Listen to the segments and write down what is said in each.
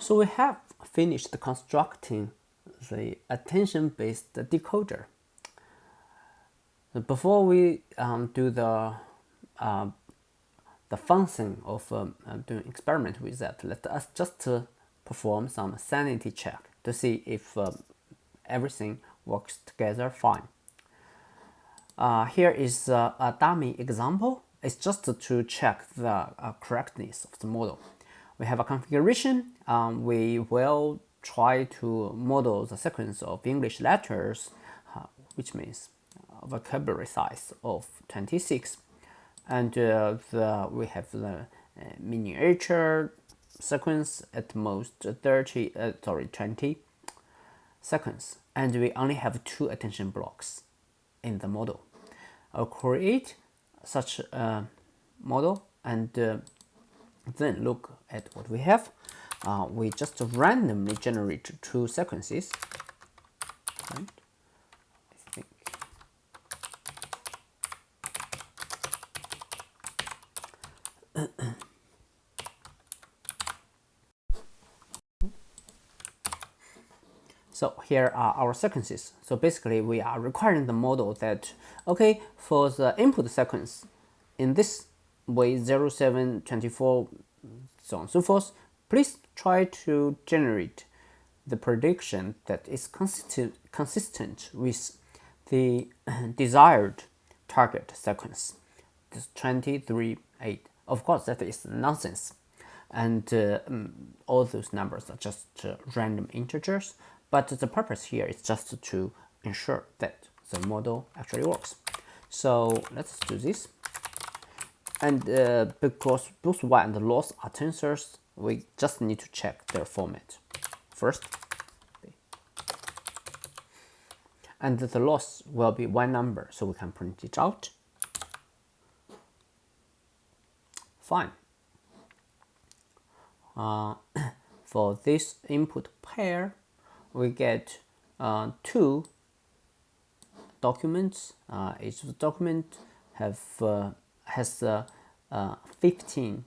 So we have finished constructing the attention-based decoder. Before we do the fun thing of doing experiment with that, let us just perform some sanity check to see if everything works together fine. Here is a dummy example. It's just to check the correctness of the model. We have a configuration. We will try to model the sequence of English letters, which means vocabulary size of 26. And we have the miniature sequence at most 20 seconds. And we only have 2 attention blocks in the model. I'll create such a model and then look at what we have. We just randomly generate 2 sequences. Right? I think. So here are our sequences. So basically we are requiring the model that, okay, for the input sequence, in this way 0, 7, 24, so on and so forth, please try to generate the prediction that is consistent with the desired target sequence. This 23, 8. Of course, that is nonsense. And all those numbers are just random integers. But the purpose here is just to ensure that the model actually works. So let's do this. And because both y and loss are tensors, we just need to check their format first. And the loss will be one number, so we can print it out. Fine. For this input pair, we get 2 documents. Each document has 15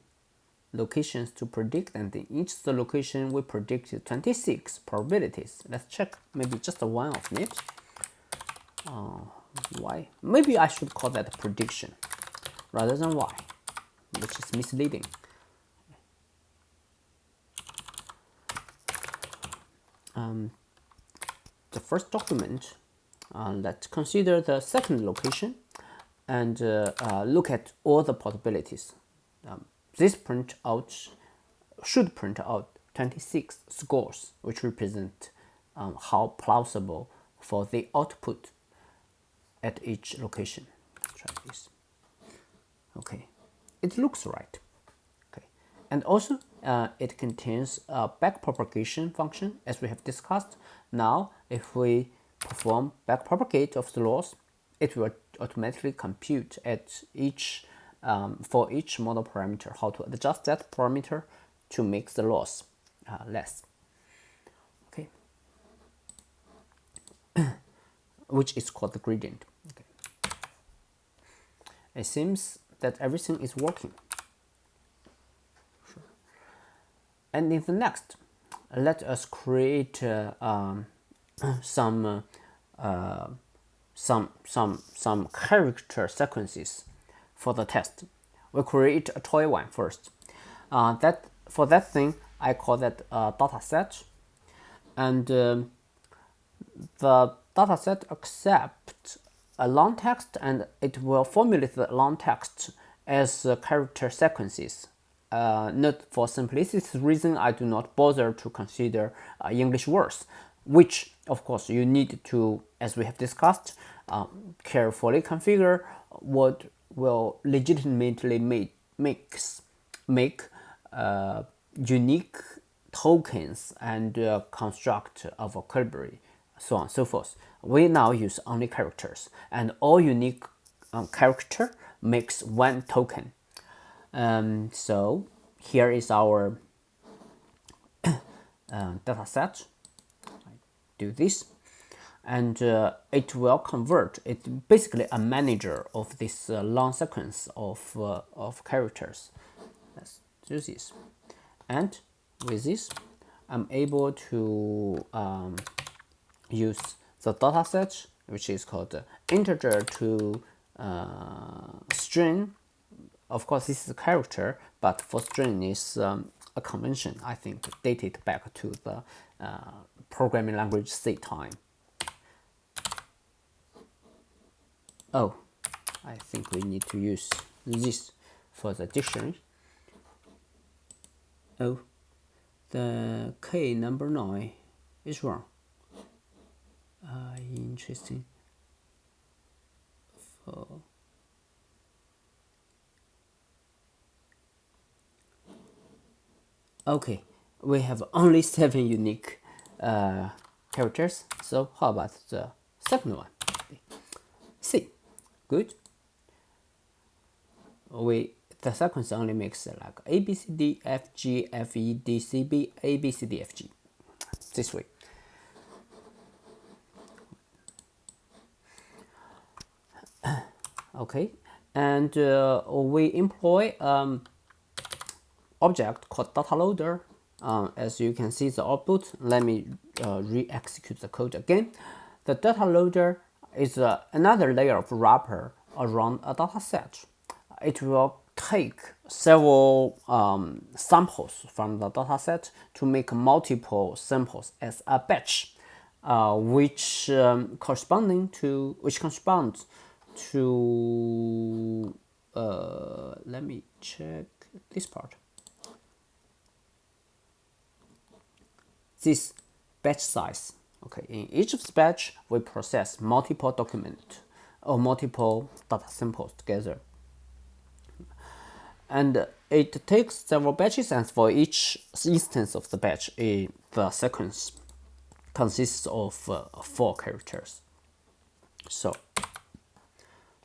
locations to predict, and in each the location we predicted 26 probabilities. Let's check maybe just one of it. Y. Maybe I should call that a prediction rather than y, which is misleading. The first document, let's consider the second location and look at all the possibilities. This should print out 26 scores, which represent how plausible for the output at each location. Let's try this. Okay, it looks right. Okay, and also it contains a backpropagation function, as we have discussed. Now, if we perform backpropagate of the loss, it will automatically compute at each for each model parameter how to adjust that parameter to make the loss less. Okay, which is called the gradient. Okay, it seems that everything is working. Sure. And in the next, let us create some character sequences for the test. We create a toy one first. For that thing, I call that a data set, and the data set accepts a long text, and it will formulate the long text as character sequences. Not for simplicity reason, I do not bother to consider English words, which of course you need to, as we have discussed, carefully configure what will legitimately make unique tokens and construct a vocabulary, so on and so forth. We now use only characters, and all unique character makes one token. So here is our data set. I do this, and it will convert. It's basically a manager of this long sequence of characters. Let's do this, and with this I'm able to use the dataset, which is called integer to string. Of course, this is a character, but for string is a convention, I think, dated back to the programming language C time. Oh, I think we need to use this for the dictionary. Oh, the K number 9 is wrong. Interesting. Okay, we have only 7 unique characters. So how about the second one? C. Good. The sequence only makes like A B C D F G F E D C B A B C D F G. This way. Okay, and we employ object called data loader. As you can see the output, let me re-execute the code again. The data loader is another layer of wrapper around a data set. It will take several samples from the data set to make multiple samples as a batch, which corresponds to let me check this part. This batch size. Okay, in each of the batch, we process multiple documents or multiple data samples together. And it takes several batches, and for each instance of the batch, the sequence consists of 4 characters. So,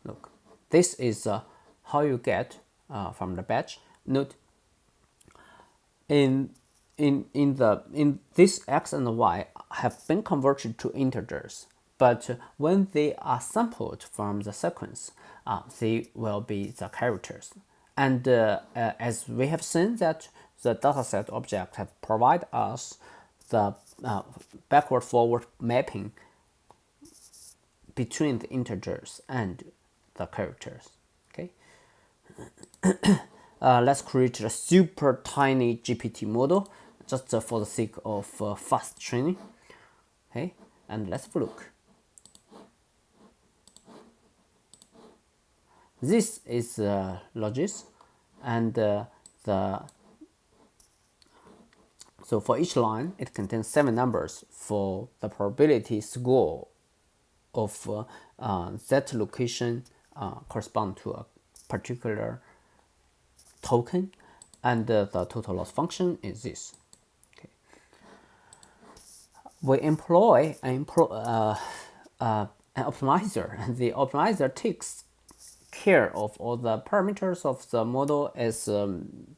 look, this is how you get from the batch. Note, in this x and y have been converted to integers, but when they are sampled from the sequence, they will be the characters. And as we have seen that the dataset object have provide us the backward-forward mapping between the integers and the characters. Okay. Let's create a super tiny GPT model just for the sake of fast training. Okay, and let's look. This is logis, and so for each line it contains 7 numbers for the probability score of that location correspond to a particular token, and the total loss function is this. Okay. We employ an optimizer, and the optimizer takes care of all the parameters of the model as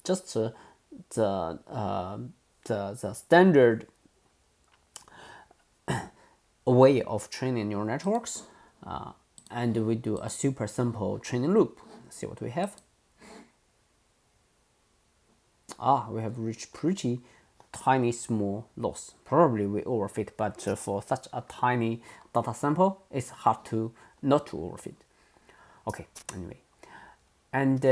just the standard way of training neural networks, and we do a super simple training loop. Let's see what we have. We have reached pretty tiny small loss. Probably we overfit, but for such a tiny data sample, it's hard to not to overfit. Okay, anyway, and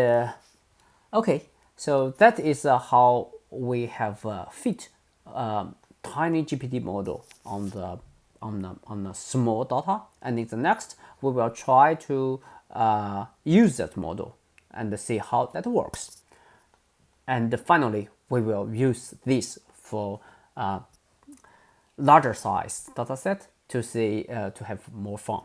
okay, so that is how we have fit tiny GPT model on the small data, and in the next we will try to use that model and see how that works. And finally, we will use this for larger size dataset to see to have more fun.